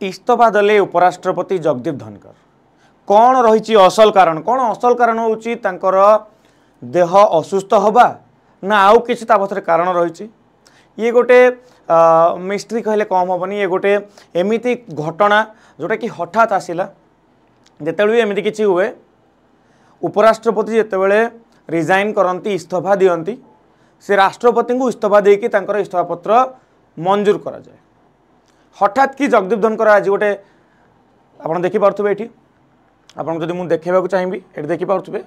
इस्तीफा देले उपराष्ट्रपति जगदीप धनकर कौन रही असल कारण कौन असल कारण होची तांकर देह असुस्थ हवा ना आउ किसी पछरे कारण रही ये गोटे मिस्ट्री कहले कम हेनी ये गोटे एमती घटना जोटा कि हठात आसला जिते भी एमती किसी हुए उपराष्ट्रपति जितेबले रिजाइन करती इस्तीफा दियंती से राष्ट्रपति को इस्तीफा देकी तांकर इस्तीफा पत्र मंजूर करा जाए हठात कि जगदीप धनकर आज गोटे आप देखिपे ये आपको जब मुझे देखा चाहिए ये देखिपे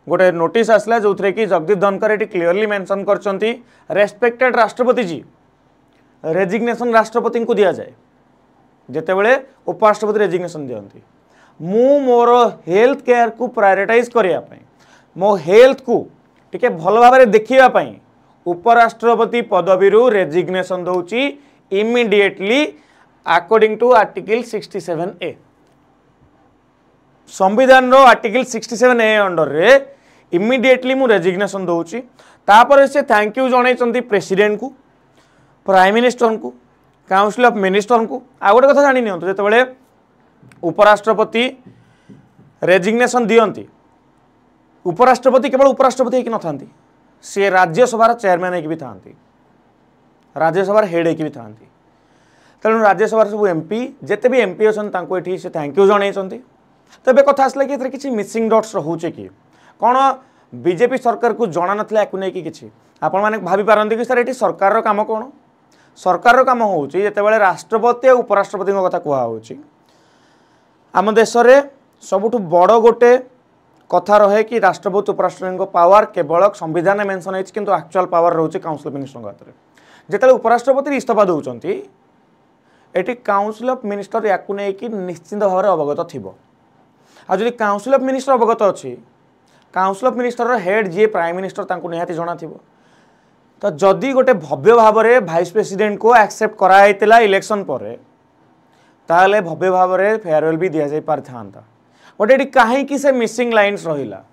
गोटे नोटिस आसला जो थे कि जगदीप धनकर ये क्लीयरली मेंशन करछंती रेस्पेक्टेड राष्ट्रपति जी रेजिग्नेशन राष्ट्रपति को दि जाए जितेबले उपराष्ट्रपति रेजिग्नेशन दियंती मु मोर हेल्थ केयर को प्रायोरिटाइज करने मो हेल्थ को टिके भल भाव देखा उपराष्ट्रपति पदवी रेजिग्नेशन दौची immediately according to article 67A संविधान रो आर्टिकल 67A अंडर रे इमिडिएटली मु रेजिग्नेशन दौची तापर से थैंक यू जन प्रेसिडेंट को प्राइम मिनिस्टर को काउंसिल ऑफ मिनिस्टर को आ गोटे कथा जानी नियंतु जेतेबेले उपराष्ट्रपति रेजिग्नेशन दियंती उपराष्ट्रपति केवल उपराष्ट्रपति होकि नथांती सी राज्यसभार चेयरमैन होकि भी थांती राज्यसभार हेड होकि भी थांती तेणु राज्यसभार सब एमपी जिते भी एमपी अच्छे से थैंक यू जन तेज कथा आसला कि किसी मिसिंग डट्स रोचे कि कौन बीजेपी सरकार को जना नाला या कि आपण मैंने भाभी पारती कि सर ये सरकार काम कौन सरकार काम हूँ जितेबाला राष्ट्रपति और उपराष्ट्रपति कथा कहुच्छी आम देश में सबुठ बड़ गोटे कथा रहे कि राष्ट्रपति उपराष्ट्रपति पावर केवल संविधान मेंशन होती किंतु एक्चुअल पावर रोचे काउंसिल ऑफ मिनिस्टर हाथ में जिते उपराष्ट्रपति इस्तीफा दौरान ये काउंसिल ऑफ मिनिस्टर या निश्चिंत भाव में अवगत थी आदि काउंसिल ऑफ मिनिस्टर अवगत अच्छी काउंसिल ऑफ मिनिस्टर हेड जी प्राइम मिनिस्टर निहाती जना थी तो जदि गोटे भव्य भाव में भाइस प्रेसिडेंट को एक्सेप्ट कराइला इलेक्शन पर ताहले भव्य भाव में फेयरवेल भी दि जाई था बट ये कहीं से मिसिंग लाइन्स रहा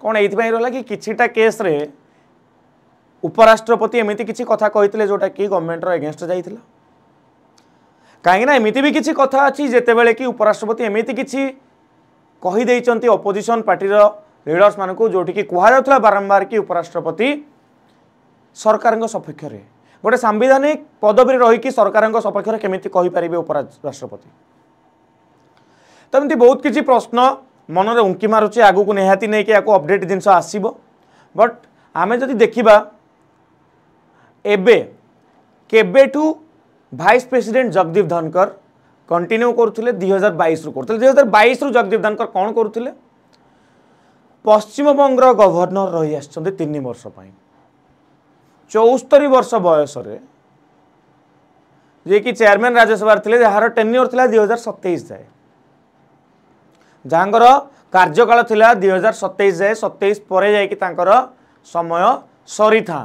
कौन ये रहा कि किछिटा केस रे उपराष्ट्रपति एमती किसी कथा कहते जोटा कि गवर्नमेंट एगेंस्ट जाइथिला कहीं एमती भी किसी कथा अच्छी जितेबले कि उपराष्ट्रपति एमती किसी कहीदे अपोजिशन पार्टी लीडर्स मान को जोटि कहुला बारंबार कि उपराष्ट्रपति सरकार सपक्ष में गोटे सांविधानिक पदवी रही सरकार सपक्ष में केमी कहींपारे उपराष्ट्रपति तो एमती बहुत किसी प्रश्न मन में उंकी मारुचे आगू को निहाती नहीं कि अपडेट जिनस आसब बट आमे जदि देखिबा एबे केबेठू भाइस प्रेसिडेंट जगदीप धनकर कंटिन्यू करुले 2022 करते 2022 जगदीप धनकर कौन करुले पश्चिम बंगर गवर्नर रही आछंते 3 वर्ष 74 वर्ष बयस जे कि चेयरमैन राज्यसभा थे जार टेन्योर था 2027 जाए जहाँकर कार्यकाल थिला 2027 जाए 27 पर जाकर समय सरी था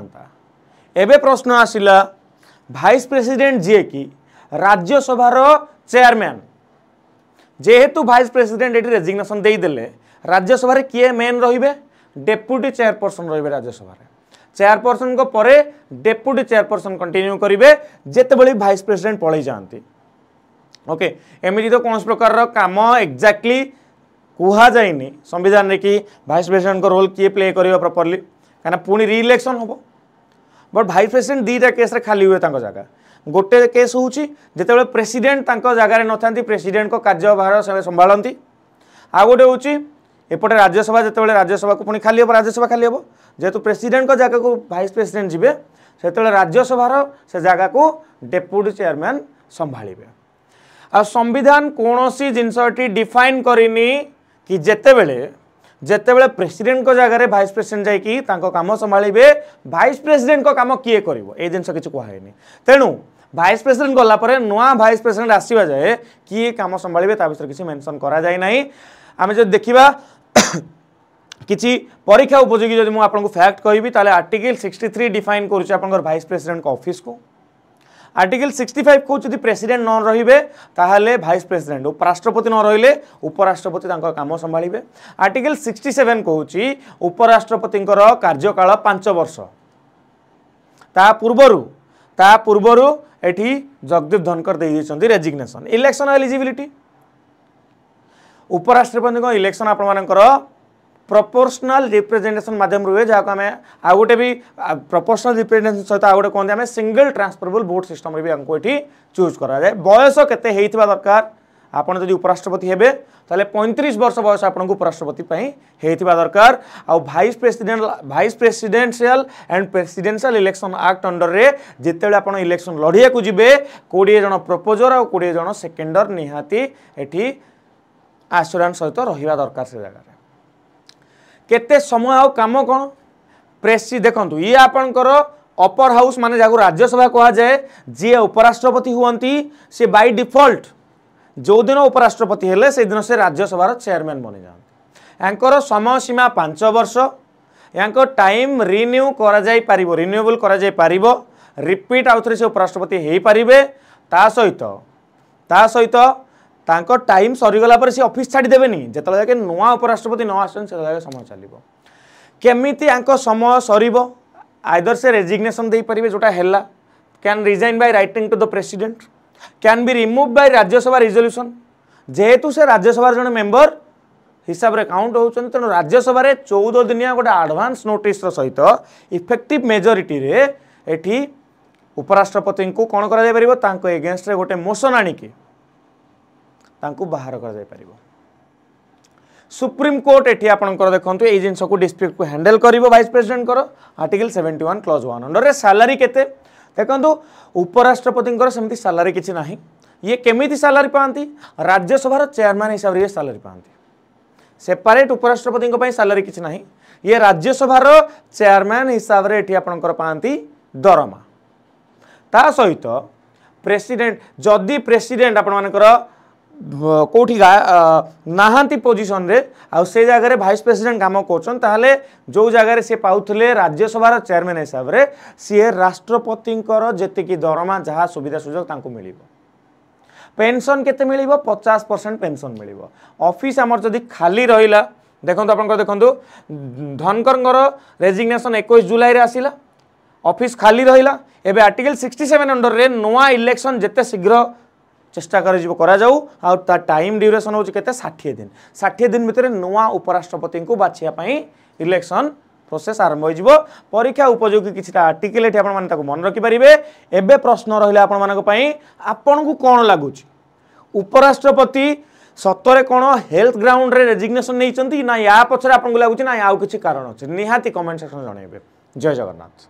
एबे प्रश्न आसिला भाइस प्रेसिडेंट जी कि राज्यसभार चेयरमैन जेहेतु भाइस प्रेसिडेंट ये रेजिग्नेशन देदेले राज्यसभा किए मेन रे डेप्यूटी चेयरपर्सन रे राज्यसभा चेयरपर्सन को परे डेप्यूटी चेयरपर्सन कंटिन्यू करेंगे जितेबले भाइस प्रेसिडेंट पलि जाती ओके एमती तो कौन प्रकार काम एक्जाक्टली कह जाए संविधान में कि भाइस प्रेसिडेंट को रोल किए प्ले कर प्रॉपर्ली कहीं पुणी रिइलेक्शन हम बट भाइस प्रेसिडेंट दुईटा केस खाली हुए जगह गोटे केस हूँ जितेबाला प्रेसिडेंट जगार न था प्रेसिडेंट को कार्यभार से संभालती आ गोटे हूँ एपटे राज्यसभा जितेबाला राज्यसभा को पुणी खाली हम राज्यसभा खाली हम जेहेतु प्रेसिडेंट जगह को भाइस प्रेसिडेंट जी से राज्यसभार से जगह को डेप्यूटी चेयरमैन संभाले आ संविधान कौन सी जिनसटी डिफाइन करनी कि जितेबले प्रेसिडेंट को जगह भाइस प्रेसिडेंट जाकि काम संभाले भाइस प्रेसिडेंट को काम किए कर जिनस किसी कहुनी तेणु भाइस प्रेसिडेंट गलापर नुआ भाइस प्रेसिडेंट आसवा जाए किए काम संभाले विषय किसी मेंशन करा जाए ना आम जो देखा किसी परीक्षा उपयोगी जब मुझे आपको फैक्ट कहि ताले आर्टिकल 63 डिफाइन कर भाइस प्रेसिडेंट ऑफिस को आर्टिकल 65 को जब प्रेसिडेंट न रे ताहले भाइस प्रेसिडेंट उपराष्ट्रपति न रहिले उपराष्ट्रपति काम संभाले आर्टिकल 67 कहूँ उपराष्ट्रपति कार्यकाल 5 वर्ष ता पूर्वरु एठी जगदीप धनकर दे रेजिग्नेशन। इलेक्शन एलिजिबिलिटी उपराष्ट्रपति इलेक्शन आपर प्रोपोर्शनल रिप्रेजेंटेशन माध्यम हुए जहाँ आम आ गोटे भी प्रोपोर्शनल रिप्रेजेंटेशन सहित आ गोटे कहते हैं सिंगल ट्रांसफरेबल वोट सिस्टम भी हमको ये चूज कराए। बयस केते हेइथिबा दरकार आपन जदि उपराष्ट्रपति हेबे ताले 35 वर्ष बयस आपन उपराष्ट्रपति हेइथिबा दरकार। आ vice presidential and presidential election act under रे जितेबेले आपन इलेक्शन लड़िया को जिबे 20 जन प्रपोजर और 20 जन सेकेंडर निहाती एठी आश्योरेंस सहित रहिबा दरकार से जगह केते समय आ काम कौन प्रेसी देखंतु ये आपनकर अपर हाउस माने जाको राज्यसभा कहा जाए जी उपराष्ट्रपति हुअंती से बाय डिफॉल्ट जो दिन उपराष्ट्रपति हेले से दिन से राज्यसभा चेयरमैन बनी जाते। यांकर समय सीमा 5 वर्ष यांकर टाइम रिन्यू करा जाई पारिबो रिन्यूएबल करा जाई पारिबो रिपीट आउथरे से उपराष्ट्रपति हेई पारिबे ता सहित तांको टाइम सरीगला पर से ऑफिस छाड़ी देबेनी जेतले जाके नुआ उपराष्ट्रपति न आसन से जाके समय चलिबो केमिति आंको समय सरीबो आइदर से रेजिग्नेशन दे पारिबे जोटा हेला can resign by writing to the president can be remove by Rajya Sabha resolution जेहेतु से राज्यसभा जन मेंबर हिसाब रे काउंट होउछन तेनो राज्यसभा रे 14 दिनिया गोटे एडवांस नोटिस सहित इफेक्टिव मेजॉरिटी रे एठी उपराष्ट्रपति को कोन करा जाय परिबो तांको एगेंस्ट रे गोटे मोशन आनी के तांको बाहर कर जाय परिबो। सुप्रीम कोर्ट एठी आपनकर देखंतु ए जिंस को डिस्प्यूट को हैंडल करिवो वाइस प्रेसिडेंट करो आर्टिकल 71 क्लॉज 1 अंडर रे सैलरी केते देखंतु उपराष्ट्रपति सेमती सैलरी किछि नाही ये केमिति सैलरी पांती राज्यसभा चेयरमैन हिसाब रे सैलरी पांती सेपरेट उपराष्ट्रपति पई सैलरी किछि नाही ये राज्यसभा चेयरमैन हिसाब रे एठी आपनकर पांती दरमा ता सहित प्रेसिडेंट जदि प्रेसिडेंट आपण मानकर कोठी नाहांती पोजिशन रे आ से जगह रे भाइस प्रेसिडेंट काम करछन ताहले जो जगह रे से पाउथले राज्यसभा चेयरमैन हिसाब रे सी राष्ट्रपतिंकर जेतिकी दरमा जहाँ सुविधा सुजोग तांको मिलिबो। पेंशन केते मिलिबो 50% पेंशन मिलिबो। ऑफिस हमर जदि खाली रहिला देखंतु आपन देखंतु धनकर रेजिग्नेशन 21 जुलाई रे आसिला ऑफिस खाली रहिला एबे आर्टिकल 67 अंडर रे नोआ इलेक्शन जेते शीघ्र चेष्टा करा जाऊ आ टाइम ड्यूरेशन हो 60 दिन भितर नुआ उपराष्ट्रपति को बाछिया इलेक्शन प्रोसेस आरंभ हो परीक्षा उपयोगी किसी आर्टिकल ये आपको मन रखिपारे। एबे प्रश्न रहा आपण को कौन लगुच उपराष्ट्रपति सतरे कौन हेल्थ ग्राउंड रे रेजिग्नेशन नहीं ना या पछरे आपको लगुच ना आउ किसी कारण अच्छे निहाती कमेंट सेक्शन जनइबे। जय जगन्नाथ।